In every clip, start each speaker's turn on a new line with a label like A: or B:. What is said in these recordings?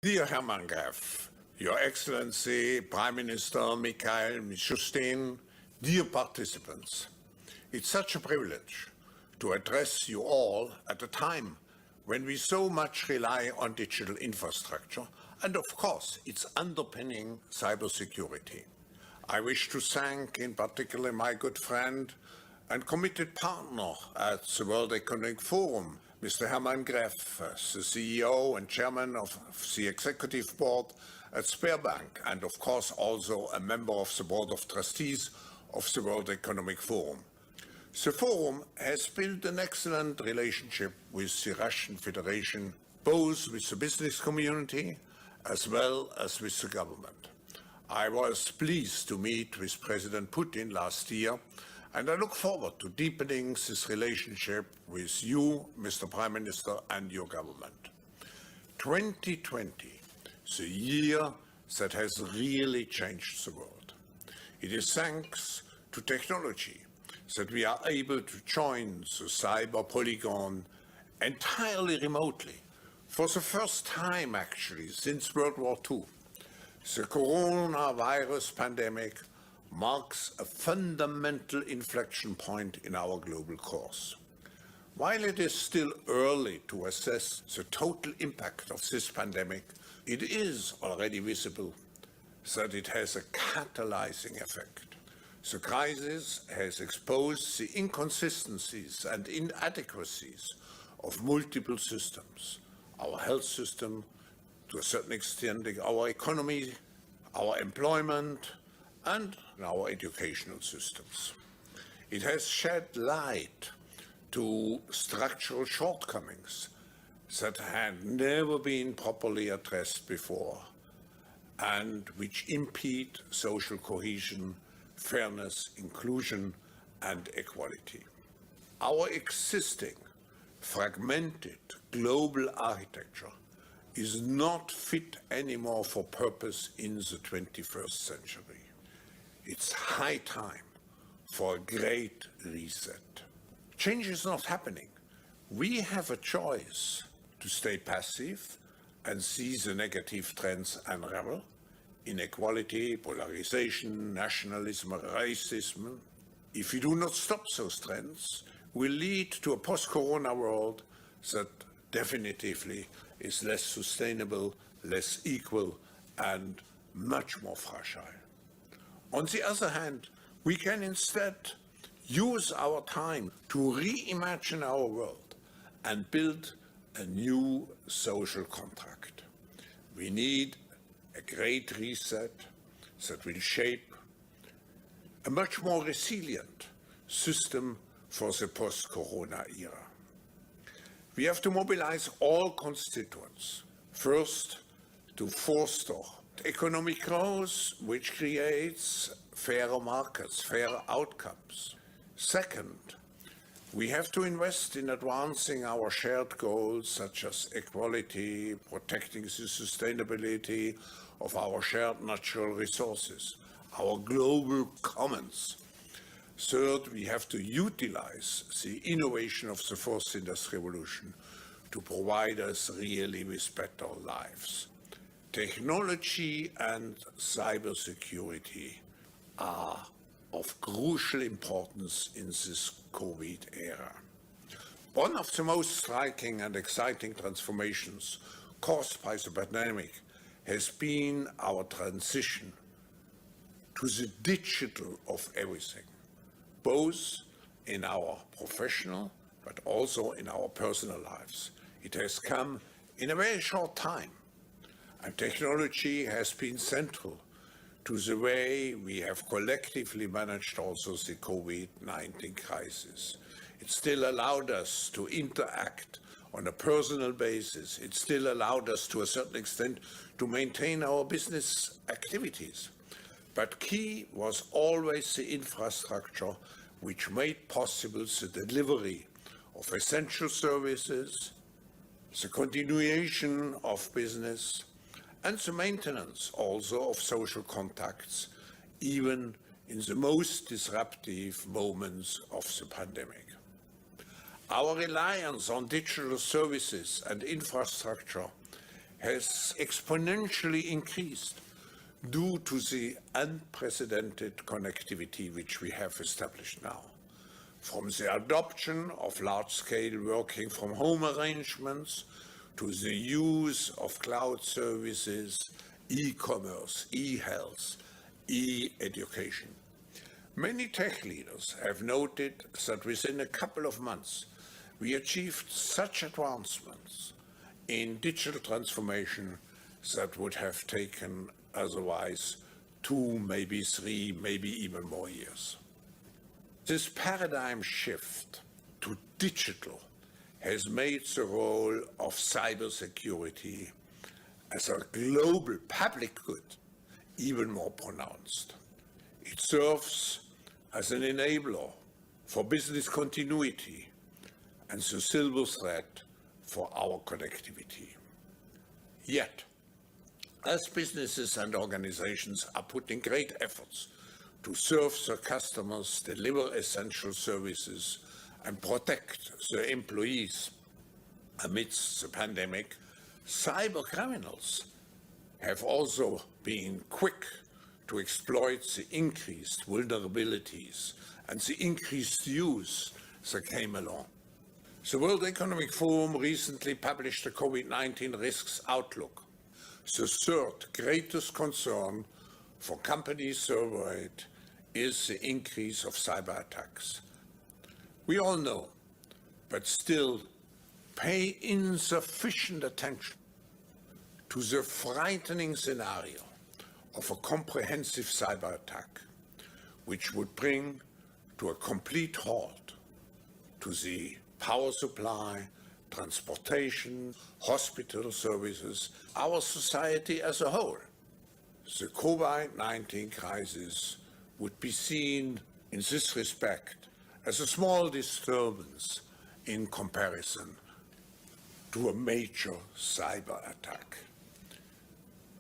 A: Dear Hermann Graf, Your Excellency, Prime Minister Mikhail Mishustin, dear participants, it's such a privilege to address you all at a time when we so much rely on digital infrastructure and, of course, its underpinning cybersecurity. I wish to thank in particular my good friend and committed partner at the World Economic Forum, Mr. Hermann Graf, the CEO and Chairman of the Executive Board at Sberbank, and of course also a member of the Board of Trustees of the World Economic Forum. The Forum has built an excellent relationship with the Russian Federation, both with the business community as well as with the government. I was pleased to meet with President Putin last year, and I look forward to deepening this relationship with you, Mr. Prime Minister, and your government. 2020, the year that has really changed the world. It is thanks to technology that we are able to join the CYBER POLYGON entirely remotely, for the first time actually since World War II. The coronavirus pandemic marks a fundamental inflection point in our global course. While it is still early to assess the total impact of this pandemic, it is already visible that it has a catalyzing effect. The crisis has exposed the inconsistencies and inadequacies of multiple systems, our health system, to a certain extent, our economy, our employment, and our educational systems. It has shed light to structural shortcomings that had never been properly addressed before and which impede social cohesion, fairness, inclusion, and equality. Our existing fragmented global architecture is not fit anymore for purpose in the 21st century. It's high time for a great reset. Change is not happening. We have a choice to stay passive and see the negative trends unravel. Inequality, polarization, nationalism, racism. If we do not stop those trends, will lead to a post-corona world that definitively is less sustainable, less equal, and much more fragile. On the other hand, we can instead use our time to reimagine our world and build a new social contract. We need a great reset that will shape a much more resilient system for the post-corona era. We have to mobilize all constituents. First, to foster economic growth, which creates fairer markets, fairer outcomes. Second, we have to invest in advancing our shared goals, such as equality, protecting the sustainability of our shared natural resources, our global commons. Third, we have to utilize the innovation of the fourth industrial revolution to provide us really with better lives. Technology and cybersecurity are of crucial importance in this COVID era. One of the most striking and exciting transformations caused by the pandemic has been our transition to the digital of everything, both in our professional but also in our personal lives. It has come in a very short time. And technology has been central to the way we have collectively managed also the COVID-19 crisis. It still allowed us to interact on a personal basis. It still allowed us to a certain extent to maintain our business activities. But key was always the infrastructure which made possible the delivery of essential services, the continuation of business, and the maintenance also of social contacts, even in the most disruptive moments of the pandemic. Our reliance on digital services and infrastructure has exponentially increased due to the unprecedented connectivity which we have established now. From the adoption of large-scale working from home arrangements to the use of cloud services, e-commerce, e-health, e-education. Many tech leaders have noted that within a couple of months, we achieved such advancements in digital transformation that would have taken otherwise 2, maybe 3, maybe even more years. This paradigm shift to digital has made the role of cybersecurity as a global public good even more pronounced. It serves as an enabler for business continuity and the silver thread for our connectivity. Yet, as businesses and organizations are putting great efforts to serve their customers, deliver essential services, and protect their employees amidst the pandemic, cyber criminals have also been quick to exploit the increased vulnerabilities and the increased use that came along. The World Economic Forum recently published the COVID-19 risks outlook, the third greatest concern for companies surveyed is the increase of cyber attacks. We all know, but still pay insufficient attention to the frightening scenario of a comprehensive cyber attack, which would bring to a complete halt to the power supply, transportation, hospital services, our society as a whole. The COVID-19 crisis would be seen in this respect as a small disturbance in comparison to a major cyber attack.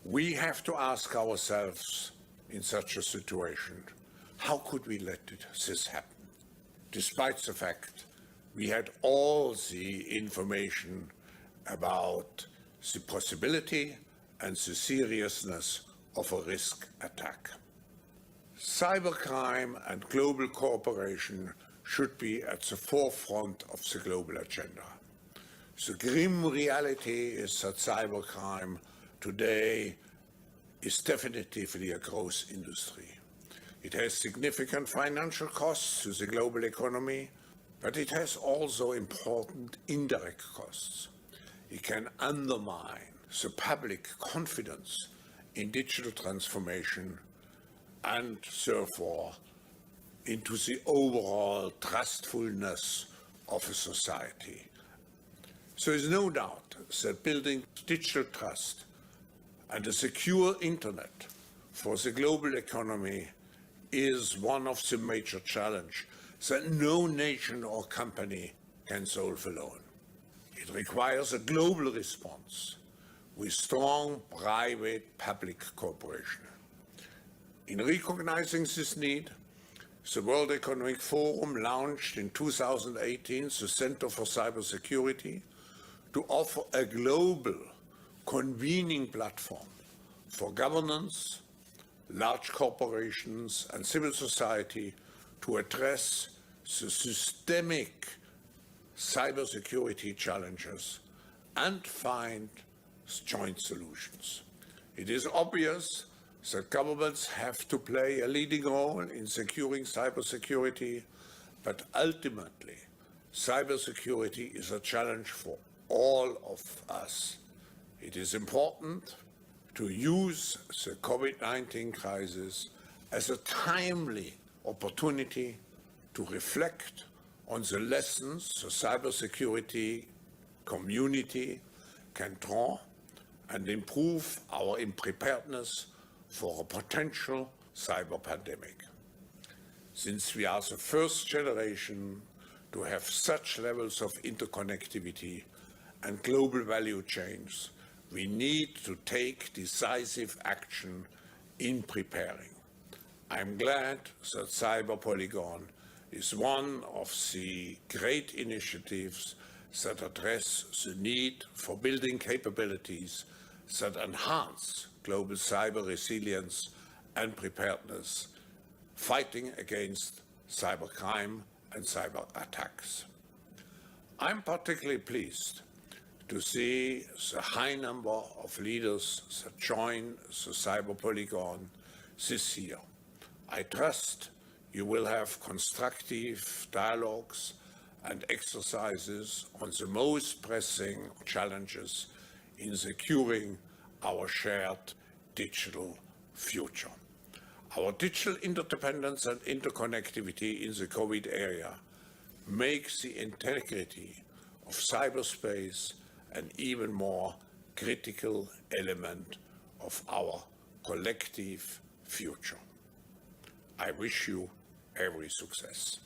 A: We have to ask ourselves in such a situation, how could we let this happen? Despite the fact we had all the information about the possibility and the seriousness of a risk attack. Cybercrime and global cooperation should be at the forefront of the global agenda. The grim reality is that cybercrime today is definitively a growth industry. It has significant financial costs to the global economy, but it has also important indirect costs. It can undermine the public confidence in digital transformation and therefore into the overall trustfulness of a society. There is no doubt that building digital trust and a secure internet for the global economy is one of the major challenges that no nation or company can solve alone. It requires a global response with strong private-public cooperation. In recognizing this need, the World Economic Forum launched in 2018 the Center for Cybersecurity to offer a global convening platform for governance, large corporations, and civil society to address the systemic cybersecurity challenges and find joint solutions. It is obvious that governments have to play a leading role in securing cybersecurity, but ultimately, cybersecurity is a challenge for all of us. It is important to use the COVID-19 crisis as a timely opportunity to reflect on the lessons the cybersecurity community can draw and improve our preparedness for a potential cyber pandemic. Since we are the first generation to have such levels of interconnectivity and global value chains, we need to take decisive action in preparing. I'm glad that CYBER POLYGON is one of the great initiatives that address the need for building capabilities that enhance global cyber resilience and preparedness, fighting against cybercrime and cyber attacks. I'm particularly pleased to see the high number of leaders that join the CYBER POLYGON this year. I trust you will have constructive dialogues and exercises on the most pressing challenges in securing our shared digital future. Our digital interdependence and interconnectivity in the COVID era makes the integrity of cyberspace an even more critical element of our collective future. I wish you every success.